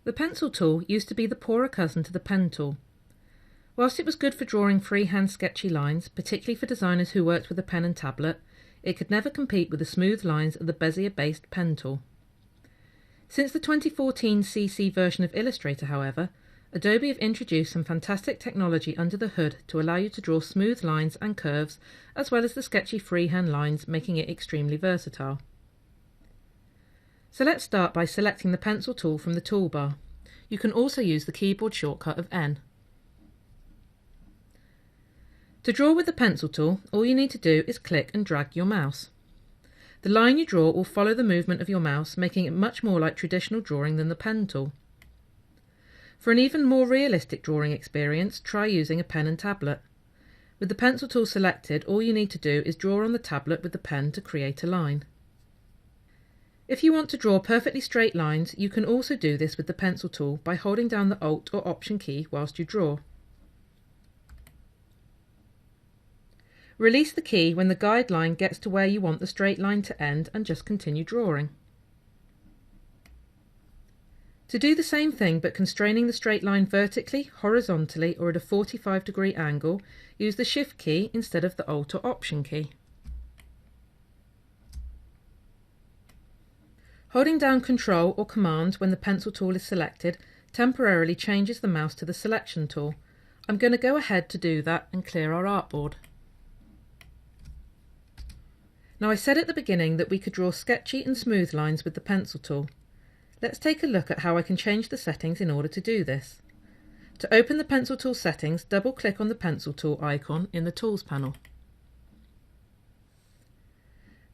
The pencil tool used to be the poorer cousin to the pen tool. Whilst it was good for drawing freehand sketchy lines, particularly for designers who worked with a pen and tablet, it could never compete with the smooth lines of the Bezier-based pen tool. Since the 2014 CC version of Illustrator, however, Adobe have introduced some fantastic technology under the hood to allow you to draw smooth lines and curves, as well as the sketchy freehand lines, making it extremely versatile. So let's start by selecting the pencil tool from the toolbar. You can also use the keyboard shortcut of N. To draw with the pencil tool, all you need to do is click and drag your mouse. The line you draw will follow the movement of your mouse, making it much more like traditional drawing than the pen tool. For an even more realistic drawing experience, try using a pen and tablet. With the pencil tool selected, all you need to do is draw on the tablet with the pen to create a line. If you want to draw perfectly straight lines, you can also do this with the pencil tool by holding down the Alt or Option key whilst you draw. Release the key when the guide line gets to where you want the straight line to end and just continue drawing. To do the same thing but constraining the straight line vertically, horizontally or at a 45-degree angle, use the Shift key instead of the Alt or Option key. Holding down Control or Command when the pencil tool is selected temporarily changes the mouse to the selection tool. I'm going to go ahead to do that and clear our artboard. Now, I said at the beginning that we could draw sketchy and smooth lines with the pencil tool. Let's take a look at how I can change the settings in order to do this. To open the pencil tool settings, double click on the pencil tool icon in the Tools panel.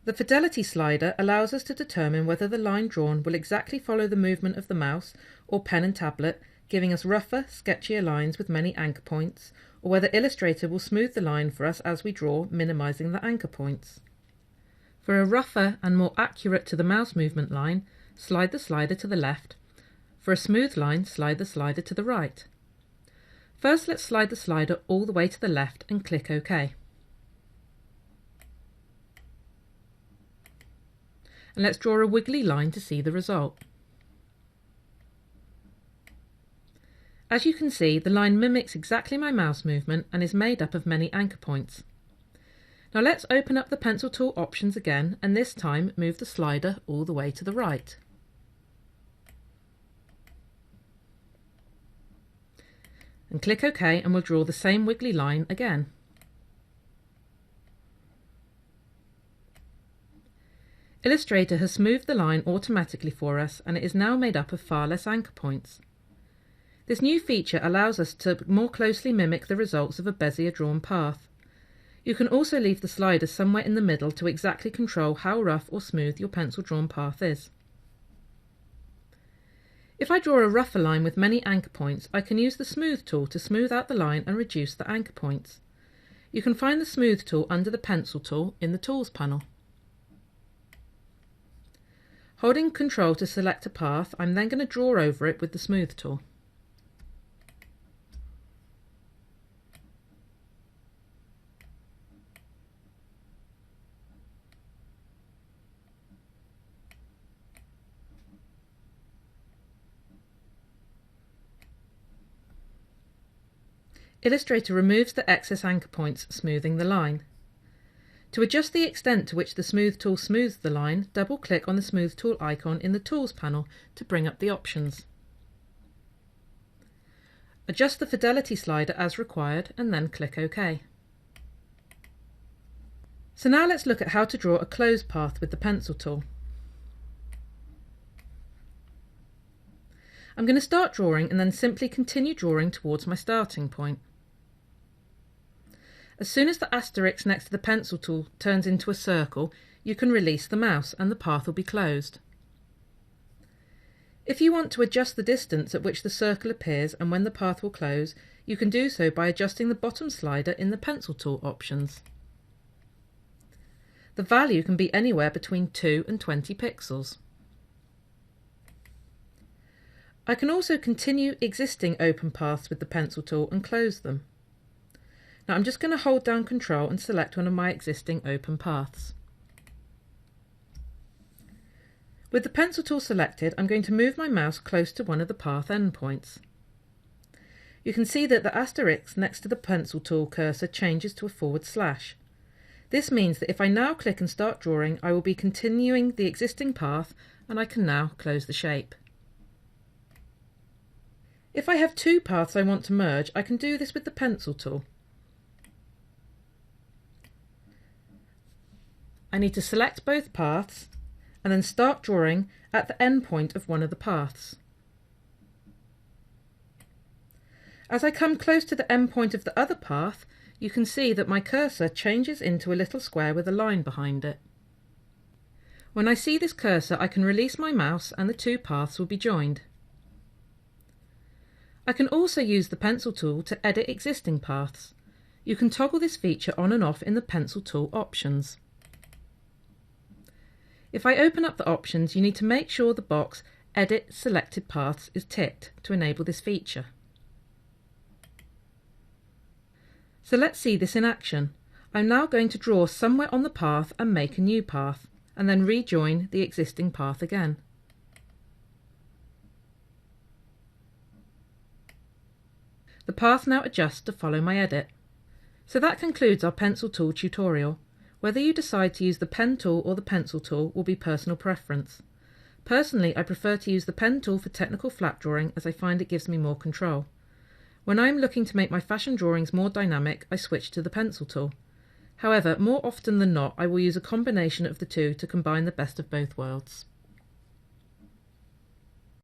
The Fidelity slider allows us to determine whether the line drawn will exactly follow the movement of the mouse or pen and tablet, giving us rougher, sketchier lines with many anchor points, or whether Illustrator will smooth the line for us as we draw, minimising the anchor points. For a rougher and more accurate to the mouse movement line, slide the slider to the left. For a smooth line, slide the slider to the right. First, let's slide the slider all the way to the left and click OK. And let's draw a wiggly line to see the result. As you can see, the line mimics exactly my mouse movement and is made up of many anchor points. Now let's open up the pencil tool options again, and this time move the slider all the way to the right. And click OK, and we'll draw the same wiggly line again. Illustrator has smoothed the line automatically for us, and it is now made up of far less anchor points. This new feature allows us to more closely mimic the results of a Bezier drawn path. You can also leave the slider somewhere in the middle to exactly control how rough or smooth your pencil drawn path is. If I draw a rougher line with many anchor points, I can use the Smooth tool to smooth out the line and reduce the anchor points. You can find the Smooth tool under the Pencil tool in the Tools panel. Holding Control to select a path, I'm then going to draw over it with the Smooth tool. Illustrator removes the excess anchor points, smoothing the line. To adjust the extent to which the Smooth tool smooths the line, double-click on the Smooth tool icon in the Tools panel to bring up the options. Adjust the Fidelity slider as required and then click OK. So now let's look at how to draw a closed path with the Pencil tool. I'm going to start drawing and then simply continue drawing towards my starting point. As soon as the asterisk next to the Pencil tool turns into a circle, you can release the mouse and the path will be closed. If you want to adjust the distance at which the circle appears and when the path will close, you can do so by adjusting the bottom slider in the Pencil tool options. The value can be anywhere between 2 and 20 pixels. I can also continue existing open paths with the Pencil tool and close them. Now I'm just going to hold down Control and select one of my existing open paths. With the pencil tool selected, I'm going to move my mouse close to one of the path endpoints. You can see that the asterisk next to the pencil tool cursor changes to a /. This means that if I now click and start drawing, I will be continuing the existing path and I can now close the shape. If I have two paths I want to merge, I can do this with the pencil tool. I need to select both paths and then start drawing at the end point of one of the paths. As I come close to the end point of the other path, you can see that my cursor changes into a little square with a line behind it. When I see this cursor, I can release my mouse and the two paths will be joined. I can also use the pencil tool to edit existing paths. You can toggle this feature on and off in the pencil tool options. If I open up the options, you need to make sure the box Edit Selected Paths is ticked to enable this feature. So let's see this in action. I'm now going to draw somewhere on the path and make a new path, and then rejoin the existing path again. The path now adjusts to follow my edit. So that concludes our pencil tool tutorial. Whether you decide to use the pen tool or the pencil tool will be personal preference. Personally, I prefer to use the pen tool for technical flat drawing as I find it gives me more control. When I am looking to make my fashion drawings more dynamic, I switch to the pencil tool. However, more often than not, I will use a combination of the two to combine the best of both worlds.